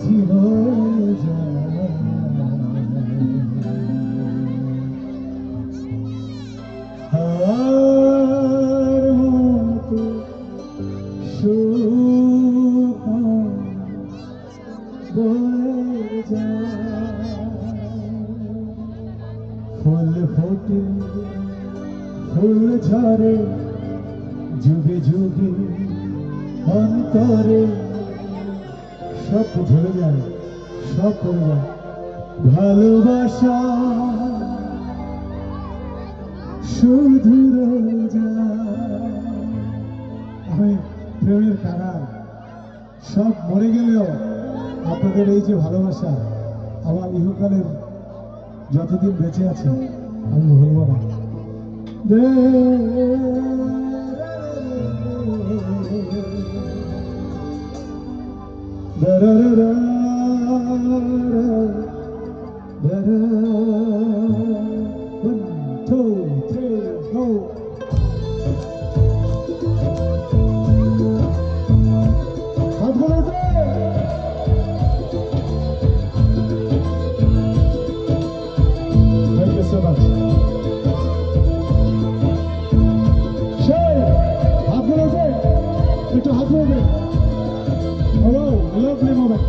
বুঝি হয়ে যায় হাওয়ার মতো সুখ বয়ে যায় ফুল ফোটে ফুল ঝরে যুগে যুগে অন্তরে সব ঝরে যায় সব পড়ে যায় ভালোবাসা শুধু রয়ে যায় আমি প্রেমের কারার সব মরে গেলেও আপনাদের এই যে ভালোবাসা আমার ইহকালের যতদিন বেঁচে আছে আমি ভুলব না Lovely moment.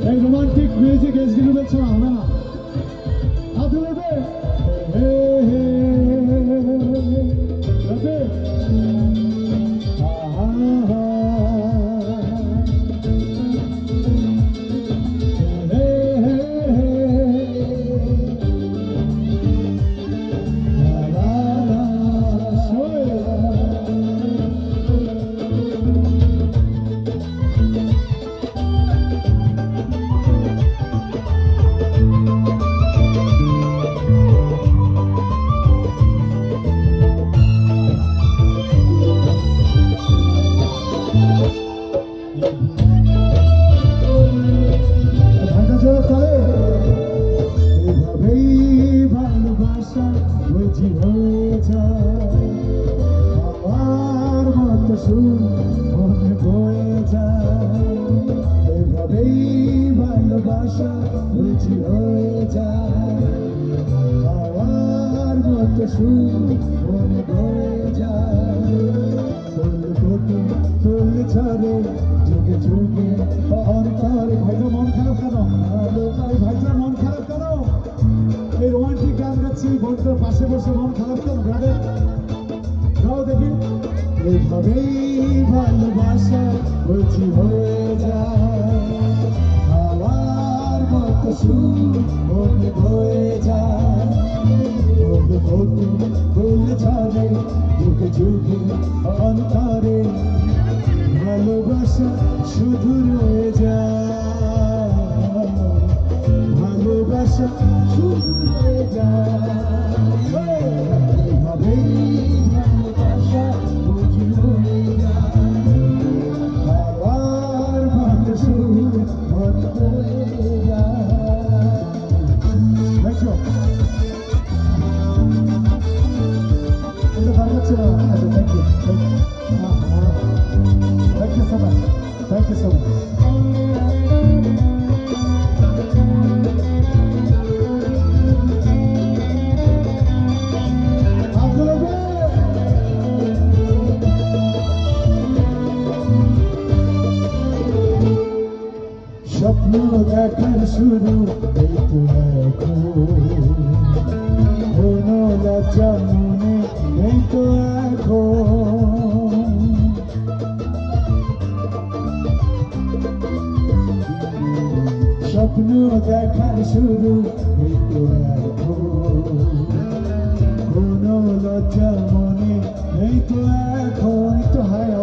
Hey, romantic music is going to be so nice. How do we do? Hey, hey, বুঝি হয়ে যায় আমার মতো সুর মনে বয়ে যায় এভাবেই ভালোবাসা বুঝি হয়ে যায় আমার মতো সুর মনে বয়ে যায় ফুল ফোটে ফুল ঝরে যুগে যুগে অন্তরে ভাইজান মন খারাপ কেন ভাইজান মন খারাপ কেন এই রোমান্টিক গান গাচ্ছি বন্ধুদের পাশে বসে মন খারাপ কেন ব্রাদার গাও দেখি এভাবেই ভালোবাসা বুঝি হয়ে যায় আমার মতো সুর মনে বয়ে যায় ফুল ফোটে ফুল ঝরে যুগে যুগে অন্তরে ভালোবাসা শুধু রয়ে যায় ভালোবাসা শুধু রয়ে যায় এভাবেই ভালোবাসা বুঝি হয়ে যায় আমার মতো সুর মনে বয়ে যায় দেখো এটা ভালো হচ্ছে না thank you Thank you so much. Thank you so much. স্বপ্ন দেখার শুরু এই তো এখন কোনো লজ্জা মনে এই তো এখন স্বপ্ন দেখার শুরু এই তো এখন কোনো লজ্জা মনে এই তো এখন তো হায়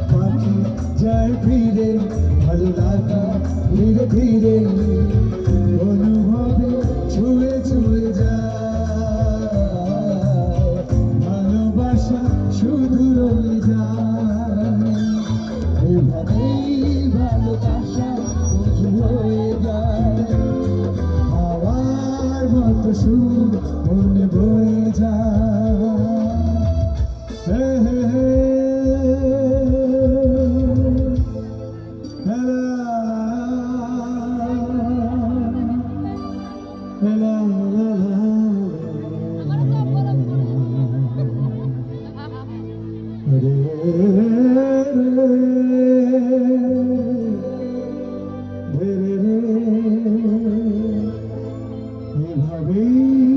পাখি যায় ফিরে ভালো লাগে ধীরে ধীরে অনুভবে ছুঁয়ে ছুঁয়ে যায় ভালোবাসা শুধু রয়ে যায় এভাবেই ভালোবাসা বুঝি হয়ে যায় হাওয়ার মতো সুর মনে বয়ে যায় এভাবেই